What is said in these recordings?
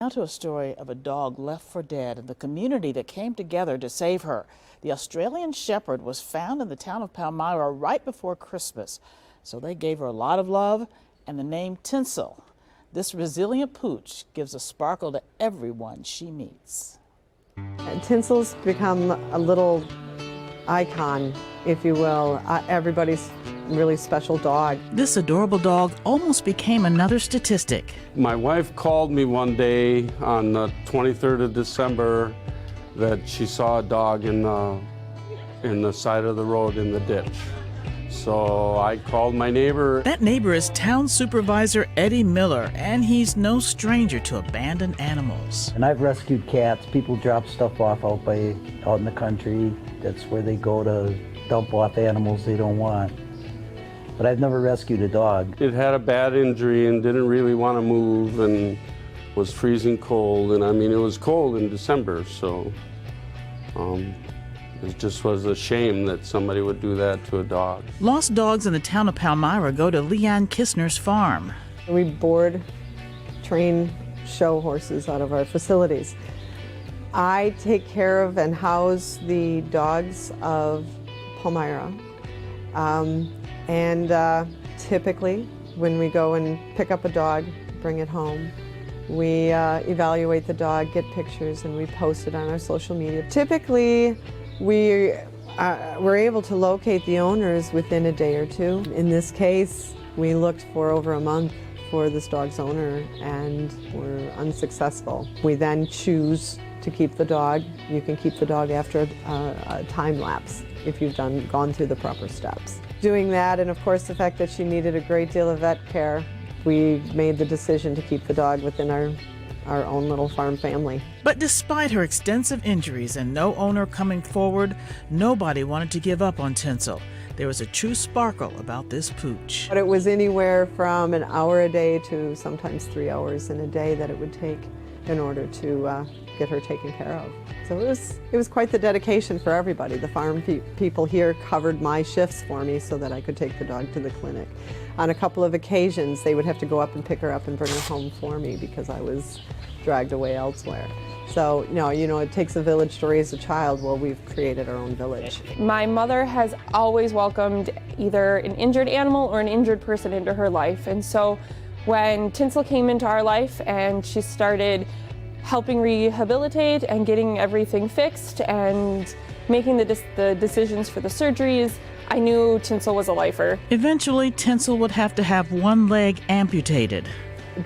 Now to a story of a dog left for dead and the community that came together to save her. The Australian Shepherd was found in the town of Palmyra right before Christmas. So they gave her a lot of love and the name Tinsel. This resilient pooch gives a sparkle to everyone she meets. Tinsel's become a little icon, if you will, everybody's really special dog. This adorable dog almost became another statistic. My wife called me one day on the 23rd of December that she saw a dog in the side of the road in the ditch. So I called my neighbor. That neighbor is Town Supervisor Eddie Miller, and he's no stranger to abandoned animals. And I've rescued cats. People drop stuff off out in the country. That's where they go to dump off animals they don't want. But I've never rescued a dog. It had a bad injury and didn't really want to move and was freezing cold. And I mean, it was cold in December, so it just was a shame that somebody would do that to a dog. Lost dogs in the town of Palmyra go to Leanne Kistner's farm. We board, train, show horses out of our facilities. I take care of and house the dogs of Palmyra. Typically, when we go and pick up a dog, bring it home, we evaluate the dog, get pictures, and we post it on our social media. Typically, we're able to locate the owners within a day or two. In this case, we looked for over a month for this dog's owner and were unsuccessful. We then choose to keep the dog. You can keep the dog after a time lapse if you've gone through the proper steps. Doing that, and of course the fact that she needed a great deal of vet care, we made the decision to keep the dog within our own little farm family. But despite her extensive injuries and no owner coming forward, nobody wanted to give up on Tinsel. There was a true sparkle about this pooch. But it was anywhere from an hour a day to sometimes 3 hours in a day that it would take in order to get her taken care of. So it was quite the dedication for everybody. The farm people here covered my shifts for me so that I could take the dog to the clinic. On a couple of occasions, they would have to go up and pick her up and bring her home for me because I was dragged away elsewhere. So, it takes a village to raise a child. Well, we've created our own village. My mother has always welcomed either an injured animal or an injured person into her life. And so when Tinsel came into our life and she started helping rehabilitate and getting everything fixed and making the decisions for the surgeries, I knew Tinsel was a lifer. Eventually, Tinsel would have to have one leg amputated.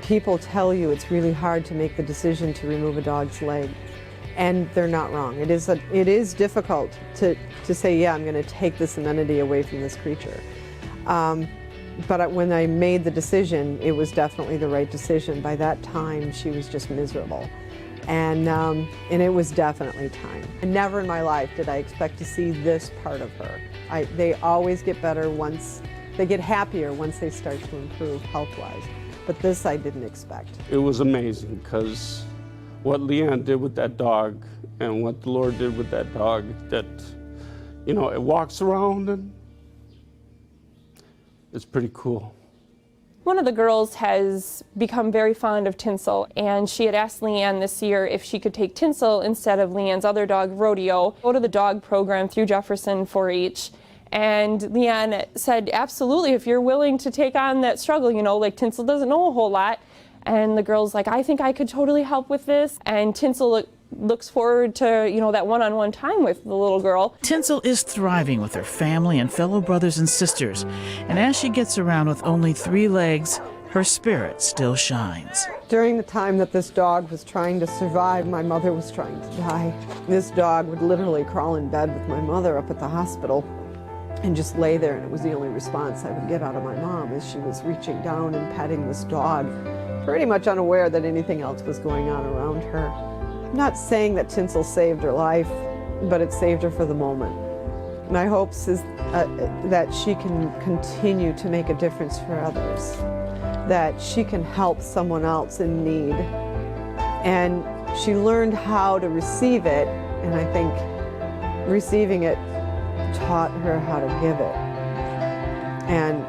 People tell you it's really hard to make the decision to remove a dog's leg, and they're not wrong. It is difficult to say, yeah, I'm going to take this amenity away from this creature. But when I made the decision, it was definitely the right decision. By that time, she was just miserable. And it was definitely time. And never in my life did I expect to see this part of her. They always get better they get happier once they start to improve health-wise. But this I didn't expect. It was amazing because what Leanne did with that dog and what the Lord did with that dog, that, it walks around and it's pretty cool. One of the girls has become very fond of Tinsel, and she had asked Leanne this year if she could take Tinsel instead of Leanne's other dog, Rodeo, go to the dog program through Jefferson 4-H. And Leanne said, absolutely, if you're willing to take on that struggle, Tinsel doesn't know a whole lot. And the girl's like, I think I could totally help with this. And Tinsel looks forward to, that one-on-one time with the little girl. Tinsel is thriving with her family and fellow brothers and sisters. And as she gets around with only 3 legs, her spirit still shines. During the time that this dog was trying to survive, my mother was trying to die. This dog would literally crawl in bed with my mother up at the hospital and just lay there, and it was the only response I would get out of my mom as she was reaching down and petting this dog, pretty much unaware that anything else was going on around her. I'm not saying that Tinsel saved her life, but it saved her for the moment. My hopes is that she can continue to make a difference for others, that she can help someone else in need. And she learned how to receive it, and I think receiving it taught her how to give it. And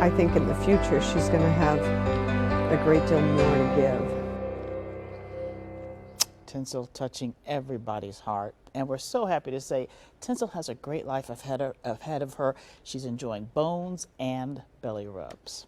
I think in the future she's going to have a great deal more to give. Tinsel touching everybody's heart. And we're so happy to say Tinsel has a great life ahead of her. She's enjoying bones and belly rubs.